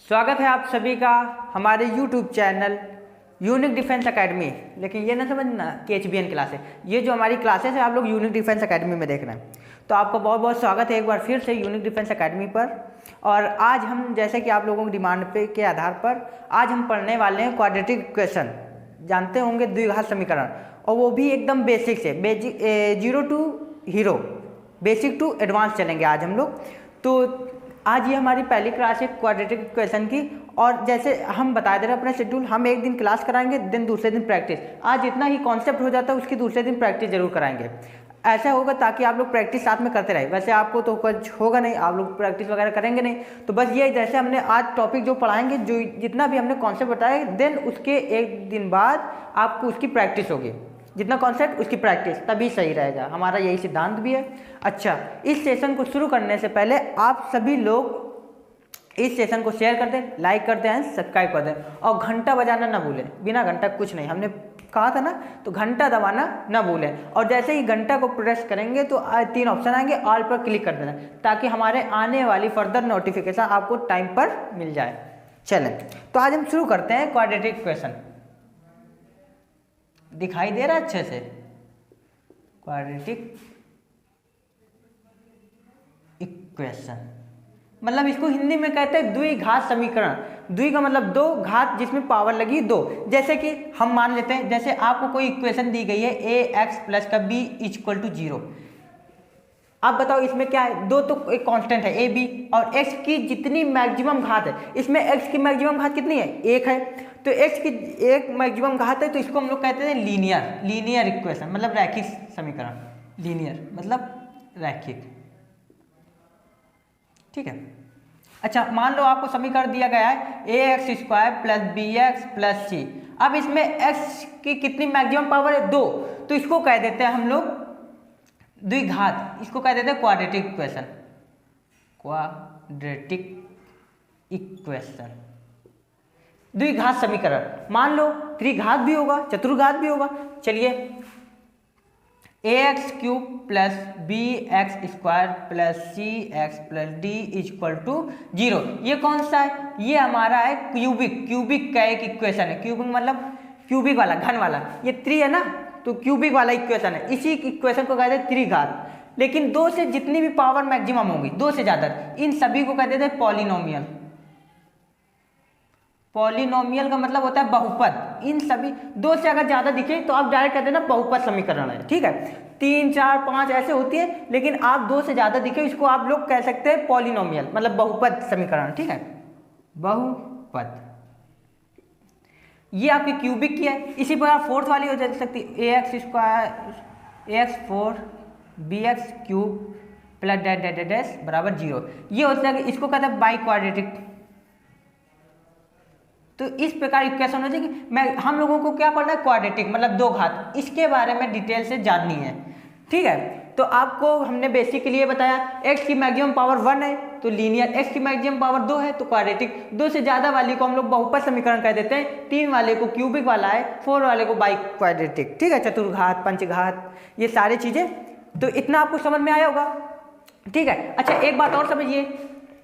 स्वागत है आप सभी का हमारे YouTube channel unique defence academy. लेकिन ये ना समझना कि HBN क्लास है, ये जो हमारी क्लासेस है आप लोग यूनिक डिफेंस एकेडमी में देख रहे हैं। तो आपका बहुत बहुत स्वागत है एक बार फिर से यूनिक डिफेंस एकेडमी पर। और आज हम जैसे कि आप लोगों की डिमांड पे के आधार पर आज हम पढ़ने वाले हैं क्वाड्रेटिक इक्वेशन। जानते होंगे द्विघात समीकरण, और वो भी एकदम बेसिक से zero to hero, basic to advance चलेंगे आज हम लोग। तो आज ये हमारी पहली क्लास है क्वाड्रेटिक इक्वेशन की। और जैसे हम बता दे रहे हैं अपना शेड्यूल, हम एक दिन क्लास कराएंगे, दिन दूसरे दिन प्रैक्टिस। आज जितना ही कॉन्सेप्ट हो जाता है उसकी दूसरे दिन प्रैक्टिस जरूर कराएंगे। ऐसा होगा ताकि आप लोग प्रैक्टिस साथ में करते रहे। वैसे आपको तो कुछ होगा नहीं, आप लोग प्रैक्टिस वगैरह करेंगे नहीं। तो बस ये जैसे हमने आज टॉपिक जो पढ़ाएंगे, जो जितना भी हमने कॉन्सेप्ट बताया, देन उसके एक दिन बाद आपको उसकी प्रैक्टिस होगी। जितना कॉन्सेप्ट उसकी प्रैक्टिस, तभी सही रहेगा। हमारा यही सिद्धांत भी है। अच्छा, इस सेशन को शुरू करने से पहले आप सभी लोग इस सेशन को शेयर कर दें, लाइक कर दें, सब्सक्राइब कर दें, और घंटा बजाना ना भूलें। बिना घंटा कुछ नहीं, हमने कहा था ना, तो घंटा दबाना ना भूलें। और जैसे ही घंटा को प्रेस करेंगे तो 3 ऑप्शन आएंगे, ऑल पर क्लिक कर देना, ताकि हमारे आने वाली फर्दर नोटिफिकेशन आपको टाइम पर मिल जाए। चलें, तो आज हम शुरू करते हैं क्वाड्रेटिक इक्वेशन। दिखाई दे रहा है अच्छे से? क्वाड्रेटिक इक्वेशन मतलब इसको हिंदी में कहते हैं द्विघात समीकरण। द्वि का मतलब दो, घात जिसमें पावर लगी 2। जैसे कि हम मान लेते हैं, जैसे आपको कोई इक्वेशन दी गई है ax प्लस का b इक्वल टू 0। आप बताओ इसमें क्या है? 2 तो एक कांस्टेंट है a b, और x की जितनी मैक्सिमम घात है, इसमें x की मैक्सिमम घात कितनी है? 1 है। तो x की एक मैक्सिमम घात है, तो इसको हम लोग कहते हैं लीनियर इक्वेशन, मतलब रैखिक समीकरण। लीनियर मतलब रैखिक, ठीक है। अच्छा, मान लो आपको समीकरण दिया गया है ax square plus bx plus c। अब इसमें x की कितनी मैक्सिमम पावर है? 2। तो इसको कह देते हैं हम लोग द्विघात, इसको कह देते हैं क्वाड्रेटिक इक्वेशन। क्वाड्रेटिक इक्वेशन, द्विघात समीकरण। मान लो त्रिघात भी होगा, चतुर्घात भी होगा। चलिए, ax cube plus bx square plus cx plus d equal to 0। ये कौन सा है? ये हमारा है क्यूबिक का एक इक्वेशन है। क्यूबिक मतलब क्यूबिक वाला, घन वाला। ये 3 है ना, तो क्यूबिक वाला इक्वेशन है। इसी इक्वेशन को कहते हैं त्रिघात। लेकिन 2 से जितनी भी पावर मैक्सिमम होगी, 2 से ज़्यादा, इन सभी को कहते हैं पॉलिनोमियल। पॉलिनोमियल का मतलब होता है बहुपद। इन सभी 2 से अगर ज़्यादा दिखे तो आप डायरेक्ट कहते हैं ना बहुपद समीकरण है, ठीक है। 3, 4, 5 ऐसे होती है, लेकिन आप 2 से ज़्यादा दिखे इसको आप लोग कह सकते हैं पॉलिनोमियल, मतलब बहुपद समीकरण, ठीक है। बहुपद, ये आपकी क्यूबिक की है। इसी प्रकार फोर्थ वाली हो जा सकती है ax square ax 4 bx cube plus dash बराबर 0। ये होता है, इसको कहते हैं बाई क्वाड्रेटिक। तो इस प्रकार इक्वेशन हो जाएगी। हम लोगों को क्या पढ़ना है? क्वाड्रेटिक मतलब 2 घात। इसके बारे में डिटेल से जाननी है, ठीक है। तो आपको हमने बेसिक के लिए बताया, x की मैक्सिमम पावर 1 है तो लीनियर, x की मैक्सिमम पावर 2 है तो क्वाड्रेटिक। 2 से ज़्यादा वाली को हम लोग बहुपद समीकरण कह देते हैं, 3 वाले को क्यूबिक वाला है, 4 वाले को बाई क्वाड्रेटिक, ठीक है। चतुर्घात, पंचघात, ये सारी चीज़ें। तो इतना आपको समझ में आया होगा, ठीक है। अच्छा, एक बात और समझिए,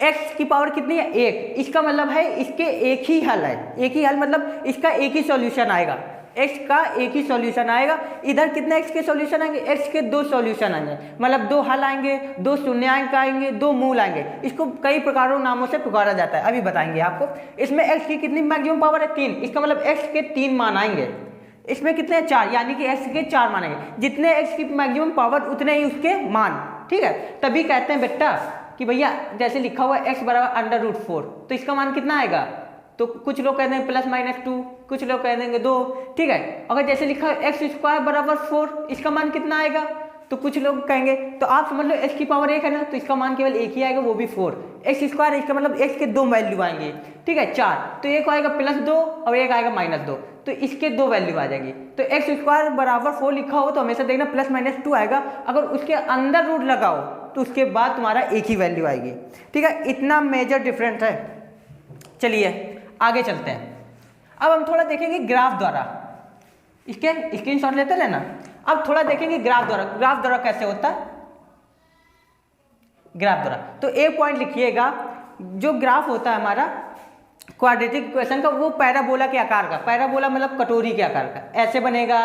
x की पावर कितनी है? 1। इसका मतलब है इसके एक ही हल है। एक ही हल मतलब इसका एक ही सॉल्यूशन आएगा, x का एक ही सॉल्यूशन आएगा। इधर कितने x के सॉल्यूशन आएंगे? x के 2 सॉल्यूशन आएंगे, मतलब 2 हल आएंगे, 2 शून्यांक आएंगे, 2 मूल आएंगे। इसको कई प्रकारों नामों से पुकारा जाता है, अभी बताएंगे आपको। इसमें x की कितनी मैक्सिमम पावर है? 3। इसका मतलब x के 3 मान आएंगे। इसमें कितने? 4, यानी कि x के 4 मान आएंगे। जितने x की मैक्सिमम पावर उतने ही उसके मान, ठीक है। तभी कहते हैं बेटा कि भैया जैसे लिखा हुआ है x बराबर √4, तो इसका मान कितना आएगा? तो कुछ लोग कह देंगे +-2, कुछ लोग कह देंगे 2, ठीक है। अगर जैसे लिखा है x स्क्वायर बराबर 4, इसका मान कितना आएगा? तो कुछ लोग कहेंगे, तो आप समझ लो x की पावर 1 है ना, तो इसका मान केवल 1 ही आएगा, वो भी 4। x स्क्वायर, इसका मतलब x के 2 वैल्यू आएंगे, ठीक है। 4, तो एक आएगा +2 और एक आएगा -2, तो इसके 2 वैल्यू आ जाएगी। तो x स्क्वायर बराबर 4 लिखा हो तो हमेशा देखना +-2 आएगा। अगर उसके अंदर रूट लगाओ तो उसके बाद तुम्हारा एक ही वैल्यू आएगी, ठीक है। इतना मेजर डिफरेंस है। चलिए आगे चलते हैं। अब हम थोड़ा देखेंगे ग्राफ द्वारा, इसके स्क्रीनशॉट लेते रहना। अब थोड़ा देखेंगे ग्राफ द्वारा कैसे होता है। ग्राफ द्वारा तो एक पॉइंट लिखिएगा, जो ग्राफ होता है हमारा क्वाड्रेटिक इक्वेशन का वो पैराबोला के आकार का, पैराबोला मतलब कटोरी के आकार का, ऐसे बनेगा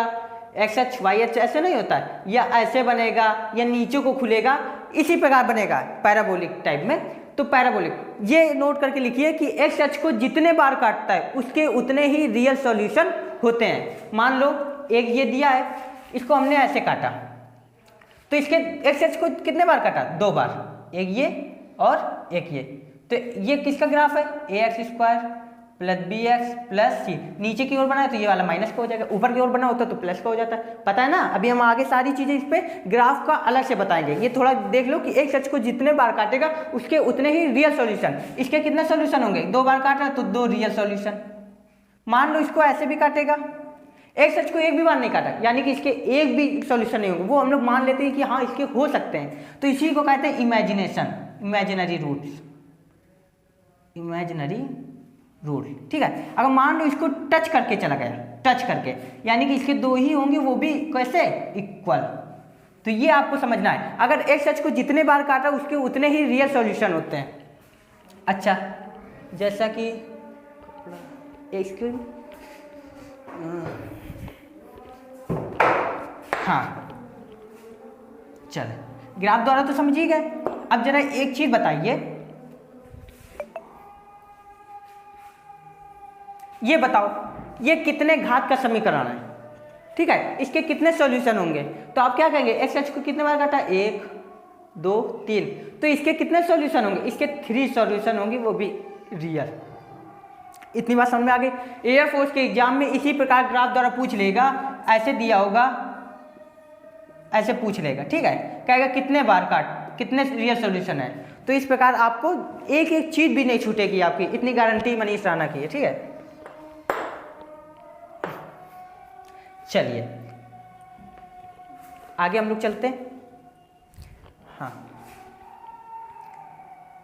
एक्स एच वाई एच, ऐसे नहीं होता है, या ऐसे बनेगा या नीचे को खुलेगा, इसी प्रकार बनेगा पैराबोलिक टाइप में। तो पैराबोलिक ये नोट करके लिखिए कि एक्स एच को जितने बार काटता है उसके उतने ही रियल सॉल्यूशन होते हैं। मान लो एक ये दिया है, इसको हमने ऐसे काटा, तो इसके एक्स एच को कितने बार काटा? 2 बार, एक ये और एक ये। तो ये किसका ग्राफ है? A X square plus B X plus C. नीचे की ओर बना है तो ये वाला माइनस का हो जाएगा, ऊपर की ओर बना होता तो प्लस का हो जाता है। पता है ना? अभी हम आगे सारी चीजें इस पे ग्राफ का अलग से बताएंगे। ये थोड़ा देख लो कि एक्स एक्स को जितने बार काटेगा उसके उतने ही रियल सॉल्यूशन। इसके कितने सॉल्यूशन होंगे? 2 बार काट रहा है तो 2 रियल सॉल्यूशन। मान लो इसको ऐसे भी काटेगा, एक्स एच को एक भी बार नहीं काटा, यानी कि इसके एक भी सॉल्यूशन नहीं होंगे, वो हम लोग मान लेते हैं कि हाँ इसके हो सकते हैं। तो इसी को कहते हैं imagination, imaginary roots, imaginary root. ठीक है, अगर मान लो इसको टच करके चला गया, टच करके, यानी कि इसके 2 ही होंगे, वो भी कैसे? इक्वल। तो ये आपको समझना है, अगर एक्स एच को जितने बार काटा उसके उतने ही रियल सॉल्यूशन होते हैं। अच्छा, जैसा कि इसके हाँ चल, ग्राफ द्वारा तो समझिए गए। अब जरा एक चीज बताइए, ये बताओ ये कितने घात का समीकरण है? ठीक है, इसके कितने सॉल्यूशन होंगे? तो आप क्या कहेंगे? एक्स एच को कितने बार काटा? 1 2 3, तो इसके कितने सॉल्यूशन होंगे? इसके 3 सॉल्यूशन होंगे, वो भी रियल। इतनी बात समझ में आ गई। एयरफोर्स के एग्जाम में इसी प्रकार ग्राफ द्वारा पूछ लेगा, ऐसे दिया होगा, ऐसे पूछ लेगा। ठीक है, कहेगा कितने बार काट, कितने रियल सॉल्यूशन है। तो इस प्रकार आपको एक एक चीज भी नहीं छूटेगी आपकी, इतनी गारंटी मनीष राणा की है। ठीक है, चलिए आगे हम लोग चलते हैं। हाँ,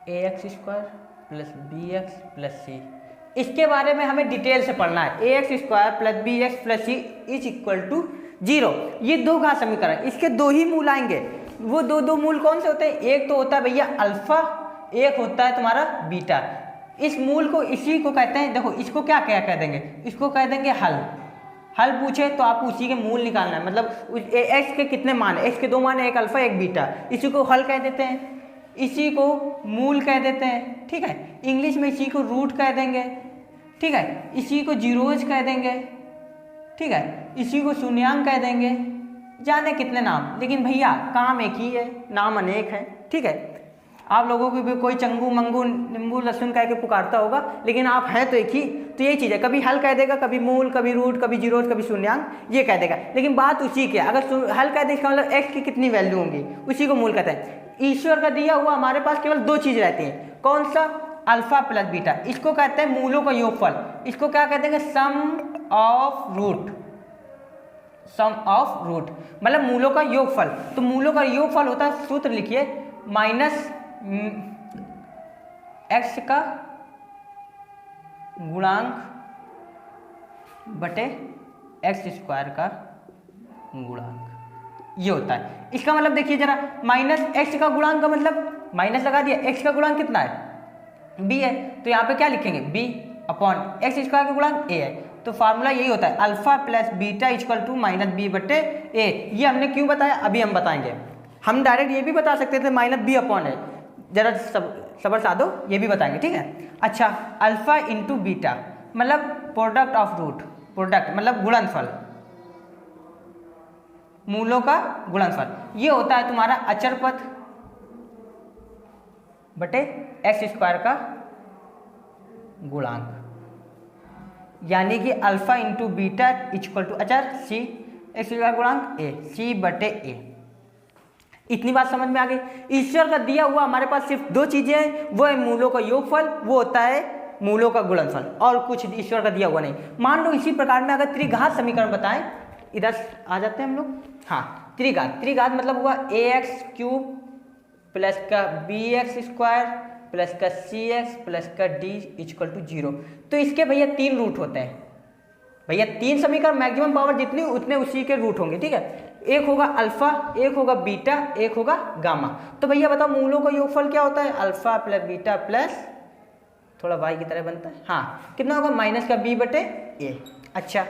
A X square plus B X plus C, इसके बारे में हमें डिटेल से पढ़ना है। A X square plus B X plus C is equal to 0। ये 2 घात समीकरण, इसके 2 ही मूल आएंगे। वो दो मूल कौन से होते हैं? एक तो होता है भैया अल्फा, एक होता है तुम्हारा बीटा। इस मूल को, इसी को कहते हैं, देखो इसको क्या क्या कह देंगे? इसको कह देंगे हल। हल पूछे तो आपको उसी के मूल निकालना है, मतलब एक्स के कितने मान है? एक्स के 2 मान है, एक अल्फा एक बीटा, इसी को हल कह देते हैं, इसी को मूल कह देते हैं। ठीक है, इंग्लिश में इसी को रूट कह देंगे। ठीक है, इसी को जीरोज कह देंगे। ठीक है, इसी को शून्यांक कह देंगे, जाने कितने नाम, लेकिन भैया काम एक ही है, नाम अनेक है। ठीक है, आप लोगों को भी कोई चंगू मंगू नींबू लहसुन कह के पुकारता होगा, लेकिन आप हैं तो एक ही। तो यही चीज़ है, कभी हल कह देगा, कभी मूल, कभी रूट, कभी जीरोज, कभी शून्यांक, ये कह देगा, लेकिन बात उसी की है। अगर हल कह देगा मतलब एक्स की कितनी वैल्यू होंगी, उसी को मूल कहते हैं। ईश्वर का दिया हुआ हमारे पास केवल 2 चीज़ रहती हैं, कौन सा? Alpha plus beta. इसको कहते हैं मूलों का योगफल। इसको क्या कहते हैं? Sum of root, sum of root मतलब मूलों का योगफल। तो मूलों का योगफल होता है, सूत्र लिखिए, माइनस एक्स का गुणांक बटे एक्स स्क्वायर का गुणांक, ये होता है। इसका मतलब देखिए जरा, माइनस एक्स का गुणांक का मतलब माइनस लगा दिया, एक्स का गुणांक कितना है? बी है, तो यहाँ पे क्या लिखेंगे? बी अपॉन एक्स स्क्वायर का गुणांक ए है। तो फार्मूला यही होता है, alpha plus beta equal to minus B बटे ए। ये हमने क्यों बताया अभी हम बताएंगे। हम डायरेक्ट ये भी बता सकते थे माइनस बी अपॉन है, जरा सबर साधो, ये भी बताएंगे। ठीक है, अच्छा, अल्फा इंटू बीटा मतलब प्रोडक्ट ऑफ रूट, प्रोडक्ट मतलब गुणनफल, मूलों का गुणनफल। ये होता है तुम्हारा अचर पद बटे एक्स स्क्वायर का गुणांक, यानी कि alpha into beta equal to अचर सी, एक्स स्क्वायर गुणांक ए, सी बटे ए। इतनी बात समझ में आ गई। ईश्वर का दिया हुआ हमारे पास सिर्फ 2 चीजें हैं, वो है मूलों का योगफल, वो होता है मूलों का गुणनफल, और कुछ ईश्वर का दिया हुआ नहीं। मान लो इसी प्रकार में अगर त्रिघात समीकरण बताएं, इधर आ जाते हैं हम लोग। हाँ, त्रिघात, त्रिघात मतलब हुआ ए एक्स क्यूब प्लस का बी एक्स स्क्वायर प्लस का सी एक्स प्लस का डी इक्वल टू 0। तो इसके भैया 3 रूट होते हैं भैया, 3 समीकरण, मैक्सिमम पावर जितनी उतने उसी के रूट होंगे। ठीक है, एक होगा अल्फा, एक होगा बीटा, एक होगा गामा। तो भैया बताओ मूलों का योगफल क्या होता है? अल्फा प्लस बीटा प्लस थोड़ा वाई की तरह बनता है। हाँ, कितना होगा माइनस का बी बटे ए। अच्छा,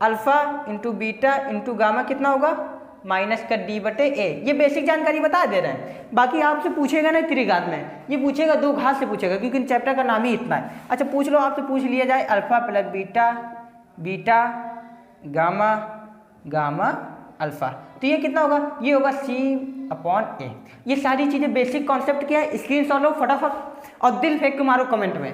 alpha into beta into gamma कितना होगा माइनस का डी बटे ए। ये बेसिक जानकारी बता दे रहे हैं, बाकी आपसे पूछेगा ना त्रिघात में, ये पूछेगा दो घात से पूछेगा, क्योंकि चैप्टर का नाम ही इतना है। अच्छा, पूछ लो, आपसे पूछ लिया जाए alpha plus beta, beta gamma, gamma alpha, तो ये कितना होगा, ये होगा सी अपॉन ए। ये सारी चीज़ें बेसिक कॉन्सेप्ट क्या है, स्क्रीनशॉट लो फटाफट और दिल फेंक के मारो कमेंट में।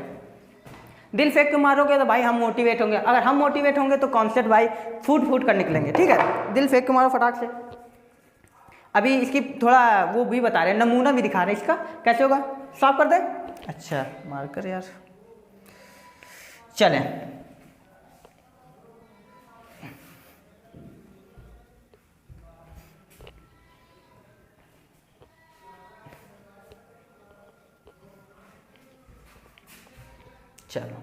दिल फेंक के मारोगे तो भाई हम मोटिवेट होंगे, अगर हम मोटिवेट होंगे तो कॉन्सेप्ट भाई फूट फूट कर निकलेंगे। ठीक है, दिल फेंक के मारो फटाक से। अभी इसकी थोड़ा वो भी बता रहे हैं, नमूना भी दिखा रहे हैं इसका कैसे होगा, सॉल्व कर दे। अच्छा, मार्कर यार, चलें चलो,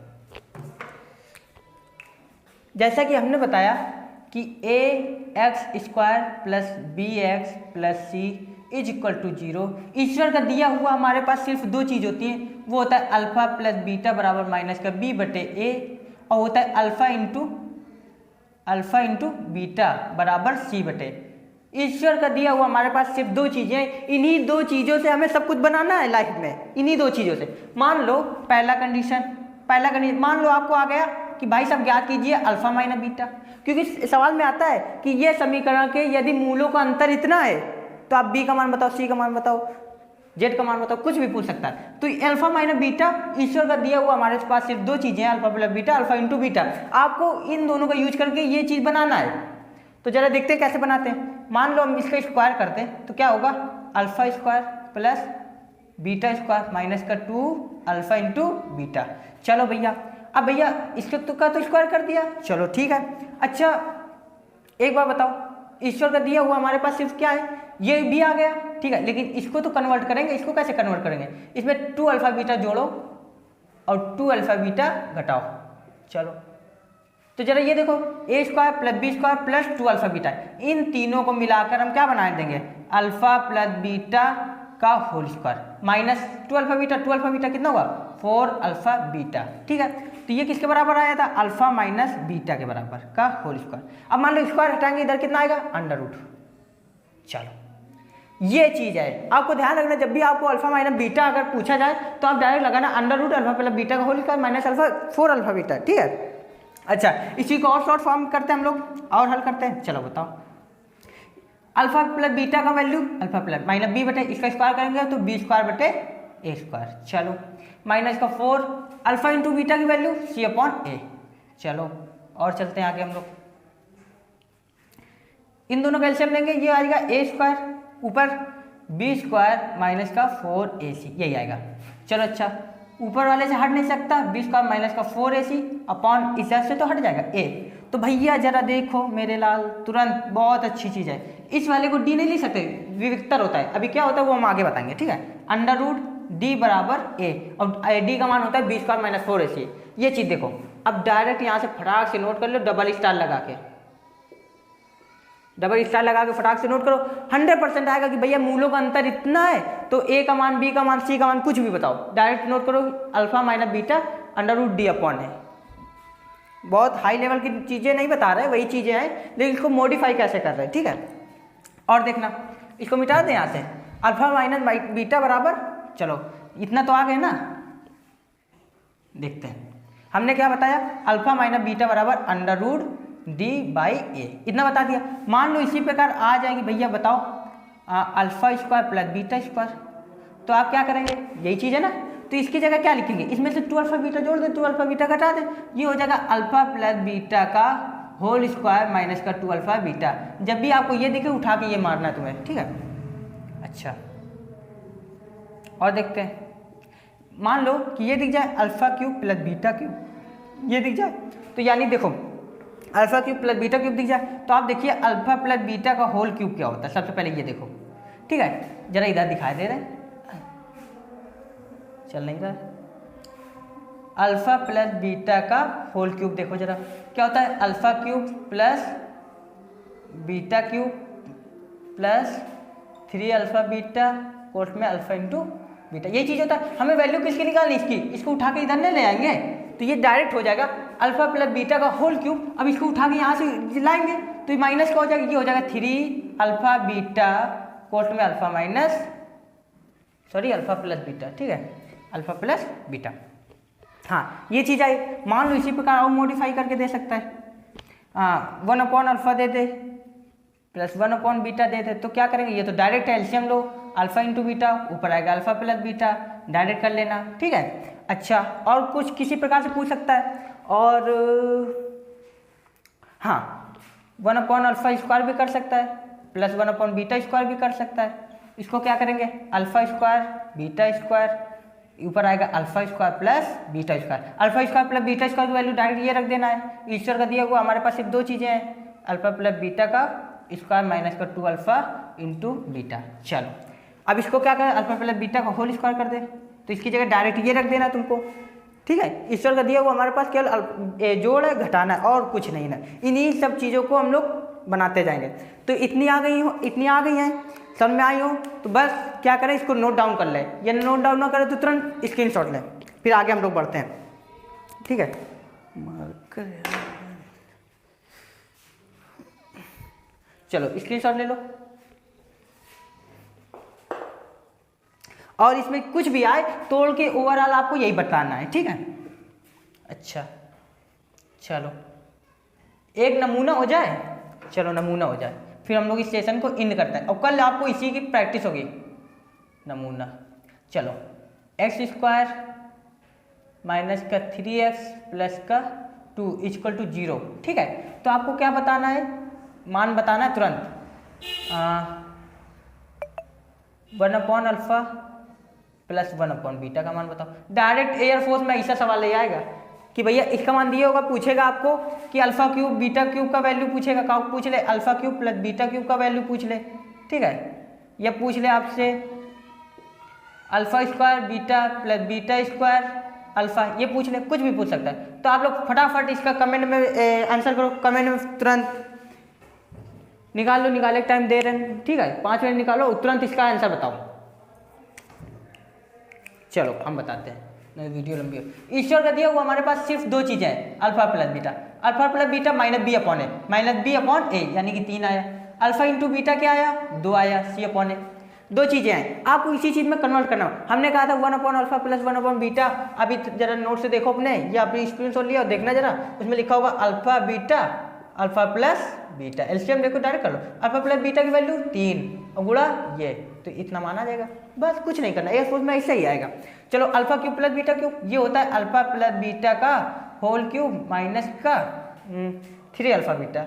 जैसा कि हमने बताया कि A X square plus B X plus C is equal to 0। ईश्वर का दिया हुआ हमारे पास सिर्फ दो चीज़ होती है, वो होता है अल्फा प्लस बीटा बराबर माइनस का बी बटे ए, और होता है अल्फा इंटू बीटा बराबर सी बटे। ईश्वर का दिया हुआ हमारे पास सिर्फ दो चीज़ें, इन्हीं दो चीज़ों से हमें सब कुछ बनाना है लाइफ में, इन्हीं दो चीज़ों से। मान लो पहला कंडीशन मान लो आपको आ गया कि भाई सब ज्ञात कीजिए अल्फा माइनस बीटा, क्योंकि सवाल में आता है कि ये समीकरण के यदि मूलों का अंतर इतना है तो आप बी का मान बताओ, सी का मान बताओ, जेड का मान बताओ, कुछ भी पूछ सकता है। तो अल्फा माइनस बीटा ईश्वर का दिया हुआ हमारे पास सिर्फ दो चीज़ें हैं, alpha plus beta, alpha into beta. आपको इन दोनों का यूज करके ये चीज़ बनाना है। तो जरा देखते हैं कैसे बनाते हैं। मान लो हम इसका स्क्वायर करते हैं तो क्या होगा, alpha square plus beta square minus का 2 अल्फा इंटू बीटा। चलो भैया, अब भैया इसके तो स्क्वायर कर दिया, चलो ठीक है। अच्छा, एक बार बताओ, ईश्वर का दिया हुआ हमारे पास सिर्फ क्या है, ये भी आ गया, ठीक है, लेकिन इसको तो कन्वर्ट करेंगे। इसको कैसे कन्वर्ट करेंगे, इसमें 2 अल्फा बीटा जोड़ो और 2 अल्फा बीटा घटाओ। चलो, तो जरा ये देखो, A square plus B square plus 2 alpha beta, इन तीनों को मिलाकर हम क्या बना देंगे, अल्फा प्लस बीटा का whole square minus 2 alpha beta कितना हुआ, 4 अल्फा बीटा। ठीक है, तो ये किसके बराबर आया था, अल्फा माइनस बीटा के बराबर का होल स्क्वायर। अब मान लो स्क्वायर हटाएंगे, इधर कितना आएगा, अंडर रूट। चलो, ये चीज़ है, आपको ध्यान रखना, जब भी आपको अल्फा माइनस बीटा अगर पूछा जाए तो आप डायरेक्ट लगाना under root alpha plus beta का whole square minus alpha 4 alpha beta. ठीक है, अच्छा, इसी को और शॉर्ट फॉर्म करते हैं हम लोग और हल करते हैं। चलो बताओ, अल्फा प्लस बीटा का value alpha plus minus B बटे, इसका स्क्वायर करेंगे तो बी स्क्वायर बटे ए स्क्वायर। चलो, माइनस का 4 अल्फा इंटू बीटा की वैल्यू सी अपॉन ए। चलो, और चलते हैं आगे हम लोग, इन दोनों का एलसीएम लेंगे, ये आएगा ए स्क्वायर ऊपर बी स्क्वायर माइनस का 4ac, यही आएगा। चलो, अच्छा, ऊपर वाले से हट नहीं सकता, बी स्क्वायर माइनस का 4ac अपॉन इस से तो हट जाएगा ए। तो भैया जरा देखो मेरे लाल, तुरंत, बहुत अच्छी चीज़ है, इस वाले को डी नहीं ले सकते, विविक्तर होता है। अभी क्या होता है वो हम आगे बताएंगे। ठीक है, अंडर रूट डी बराबर ए, और डी का मान होता है बी स्क्वायर माइनस 4ac। ये चीज़ देखो, अब डायरेक्ट यहाँ से फटाक से नोट कर लो, डबल स्टार लगा के फटाक से नोट करो, 100% आएगा कि भैया मूलों का अंतर इतना है, तो ए का मान, बी का मान, सी का मान, कुछ भी बताओ, डायरेक्ट नोट करो, alpha minus beta under root D upon है। बहुत हाई लेवल की चीज़ें नहीं बता रहे, वही चीज़ें हैं, लेकिन इसको मॉडिफाई कैसे कर रहे हैं। ठीक है, और देखना, इसको मिटा दें यहाँ से, अल्फा माइनस बीटा बराबर, चलो इतना तो आ गए ना। देखते हैं, हमने क्या बताया, अल्फा माइनस बीटा बराबर अंडर रूट डी बाई ए, इतना बता दिया। मान लो इसी प्रकार आ जाएगी, भैया बताओ alpha square plus beta square, तो आप क्या करेंगे, यही चीज़ है ना, तो इसकी जगह क्या लिखेंगे, इसमें से 2 अल्फा बीटा जोड़ दें, 2 अल्फा बीटा घटा दें, ये हो जाएगा अल्फा प्लस बीटा का होल स्क्वायर माइनस का 2 अल्फा बीटा। जब भी आपको ये दिखे उठा के ये मारना है तुम्हें। ठीक है, अच्छा, और देखते हैं, मान लो कि ये दिख जाए alpha cube plus beta cube, ये दिख जाए, तो यानी देखो alpha cube plus beta cube दिख जाए, तो आप देखिए अल्फा प्लस बीटा का होल क्यूब क्या होता है। सबसे पहले ये देखो, ठीक है, जरा इधर दिखाई दे रहे हैं, चल नहीं रहा है, अल्फा प्लस बीटा का होल क्यूब देखो जरा क्या होता है, alpha cube plus beta cube plus 3 alpha beta कोट में अल्फा इंटू बीटा, यही चीज़ होता है। हमें वैल्यू किसकी निकालनी, इसकी, इसको उठा के इधर नहीं ले आएंगे तो ये डायरेक्ट हो जाएगा अल्फा प्लस बीटा का होल क्यूब। अब इसको उठा के यहाँ से लाएंगे तो ये माइनस का हो जाएगा, ये हो जाएगा 3 अल्फा बीटा कोट में alpha minus sorry alpha plus beta, ठीक है, अल्फा प्लस बीटा। हाँ ये चीज़ आई। मान लो इसी प्रकार और मॉडिफाई करके दे सकता है, 1 अल्फा दे दे प्लस 1 बीटा दे दे, तो क्या करेंगे, ये तो डायरेक्ट एलसीएम लो, अल्फा इंटू बीटा, ऊपर आएगा अल्फा प्लस बीटा, डायरेक्ट कर लेना, ठीक है। अच्छा और कुछ किसी प्रकार से पूछ सकता है, और हाँ 1 अल्फा स्क्वायर भी कर सकता है, प्लस 1 बीटा स्क्वायर भी कर सकता है। इसको क्या करेंगे, अल्फा स्क्वायर बीटा स्क्वायर, ऊपर आएगा alpha square plus beta square, alpha square plus beta square की वैल्यू डायरेक्ट ये रख देना है। ईश्वर का दिया हुआ हमारे पास सिर्फ 2 चीज़ें हैं, अल्फा प्लस बीटा का स्क्वायर माइनस का 2 अल्फा इंटू बीटा। चलो अब इसको क्या करें, अल्फा प्लस बीटा का होल स्क्वायर कर दे, तो इसकी जगह डायरेक्ट ये रख देना तुमको, ठीक है। ईश्वर का दिया हुआ हमारे पास केवल जोड़ है, घटाना है और कुछ नहीं ना। इन्हीं सब चीज़ों को हम लोग बनाते जाएंगे। तो इतनी आ गई हैं, समझ में आई हो, तो बस क्या करें, इसको नोट डाउन कर ले, ये नोट डाउन ना करें तो तुरंत स्क्रीनशॉट लें, फिर आगे हम लोग बढ़ते हैं, ठीक है। चलो स्क्रीनशॉट ले लो, और इसमें कुछ भी आए तोड़ के ओवरऑल आपको यही बताना है, ठीक है। अच्छा चलो एक नमूना हो जाए, चलो नमूना हो जाए, फिर हम लोग इस सेशन को एंड करते हैं, और कल आपको इसी की प्रैक्टिस होगी। नमूना, चलो एक्स स्क्वायर माइनस का 3x प्लस का 2 इक्वल टू 0, ठीक है। तो आपको क्या बताना है, मान बताना है तुरंत, 1 अल्फा प्लस 1 बीटा का मान बताओ। डायरेक्ट एयरफोर्स में ऐसा सवाल ले आएगा कि भैया इसका मान दिया होगा, पूछेगा आपको कि अल्फा क्यूब बीटा क्यूब का वैल्यू पूछेगा, का पूछ ले alpha cube plus beta cube का वैल्यू पूछ ले, ठीक है। या पूछ ले आपसे alpha square beta plus beta square alpha, ये पूछ ले, कुछ भी पूछ सकता है। तो आप लोग फटाफट इसका कमेंट में आंसर करो, कमेंट में तुरंत निकाल लो, निकाले टाइम दे रहे हैं, ठीक है, 5 मिनट निकालो, तुरंत इसका आंसर बताओ। चलो हम बताते हैं, नहीं वीडियो लंबी हो। ईश्वर का दिया हुआ हमारे पास सिर्फ 2 चीज़ें हैं, alpha plus beta, alpha plus beta minus B upon A, minus B upon A यानी कि 3 आया, अल्फा इंटू बीटा क्या आया 2 आया, सी अपॉन ए, 2 चीज़ें हैं। आपको इसी चीज़ में कन्वर्ट करना, हमने कहा था 1 अल्फा प्लस 1 बीटा, अभी जरा नोट से देखो अपने, या अपनी स्क्रीनशॉट लिया और देखना जरा, उसमें लिखा होगा alpha beta alpha plus beta, LCM देखो डायरेक्ट कर लो, अल्फा प्लस बीटा की वैल्यू 3 और गुणा ये, तो इतना माना जाएगा, बस कुछ नहीं करना, एयरफोर्स में ऐसा ही आएगा। चलो alpha cube plus beta cube, ये होता है अल्फा प्लस बीटा का होल क्यूब माइनस का 3 alpha beta,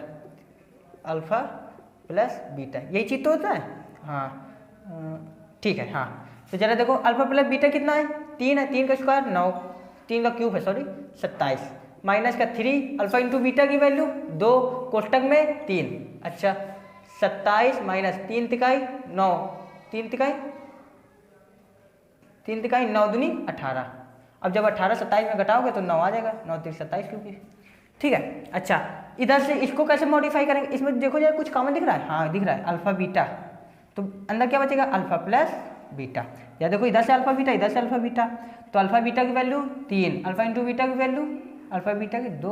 alpha plus beta, यही चीज़ तो होता है, हाँ ठीक है। हाँ तो जरा देखो अल्फा प्लस बीटा कितना है, 3 है, 3 का स्क्वायर 9, 3 का क्यूब है सॉरी 27, माइनस का 3 अल्फा इंटू बीटा की वैल्यू 2 कोष्टक में 3, अच्छा 27 माइनस 3 तिकाई 9, 3 तिकाई 9 दूनी 18, अब जब 18 27 में घटाओगे तो 9 आ जाएगा, 9 3 27 क्योंकि, ठीक है। अच्छा इधर से इसको कैसे मॉडिफाई करेंगे, इसमें देखो जरा कुछ कॉमन दिख रहा है, हाँ दिख रहा है अल्फा बीटा, तो अंदर क्या बचेगा अल्फा प्लस बीटा, या देखो इधर से अल्फा बीटा इधर से अल्फा बीटा, तो अल्फा बीटा की वैल्यू 3, अल्फा इंटू बीटा की वैल्यू अल्फा बीटा की 2,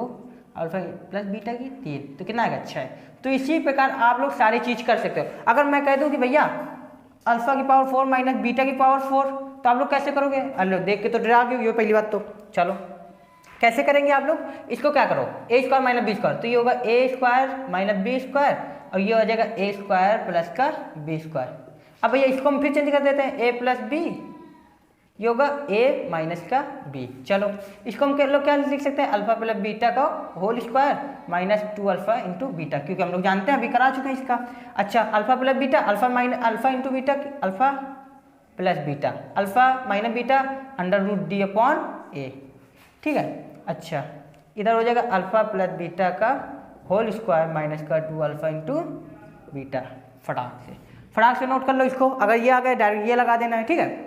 अल्फा प्लस बीटा की 3, तो कितना आएगा, अच्छा है। तो इसी प्रकार आप लोग सारी चीज़ कर सकते हो। अगर मैं कह दूँ कि भैया अल्फा की पावर 4 माइनस बीटा की पावर 4, तो आप लोग कैसे करोगे, अल्लो देख के तो डरा गए, ये पहली बात। तो चलो कैसे करेंगे आप लोग, इसको क्या करो ए स्क्वायर माइनस बी स्क्वायर, तो ये होगा ए स्क्वायर माइनस बी स्क्वायर, और ये हो जाएगा ए स्क्वायर प्लस का बी स्क्वायर। अब भैया इसको हम फिर चेंज कर देते हैं, ए प्लस बी, ये होगा ए माइनस का बी। चलो इसको हम लोग क्या लिख सकते हैं, अल्फा प्लस बीटा का whole square minus 2 alpha into beta, क्योंकि हम लोग जानते हैं अभी करा चुके हैं इसका। अच्छा alpha plus beta, alpha minus alpha into beta, alpha plus beta, alpha minus beta under root D upon A, ठीक है। अच्छा इधर हो जाएगा अल्फा प्लस बीटा का होल स्क्वायर माइनस का 2 अल्फा इंटू बीटा, फटाक से नोट कर लो इसको, अगर ये आ गया डायरेक्ट ये लगा देना है, ठीक है।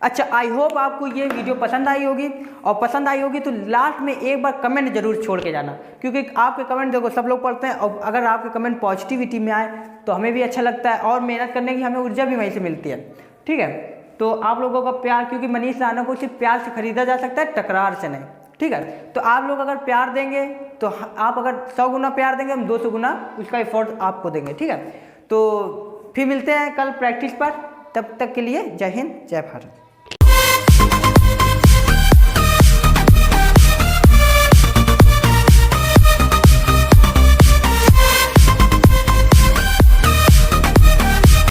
अच्छा आई होप आपको ये वीडियो पसंद आई होगी, और पसंद आई होगी तो लास्ट में एक बार कमेंट जरूर छोड़ के जाना, क्योंकि आपके कमेंट देखो सब लोग पढ़ते हैं, और अगर आपके कमेंट पॉजिटिविटी में आए तो हमें भी अच्छा लगता है, और मेहनत करने की हमें ऊर्जा भी वहीं से मिलती है, ठीक है। तो आप लोगों का प्यार, क्योंकि मनीष राणा को सिर्फ प्यार से खरीदा जा सकता है, तकरार से नहीं, ठीक है। तो आप लोग अगर प्यार देंगे तो आप अगर 100 गुना प्यार देंगे, हम 200 गुना उसका एफर्ट आपको देंगे, ठीक है। तो फिर मिलते हैं कल प्रैक्टिस पर, तब तक के लिए जय हिंद जय भारत।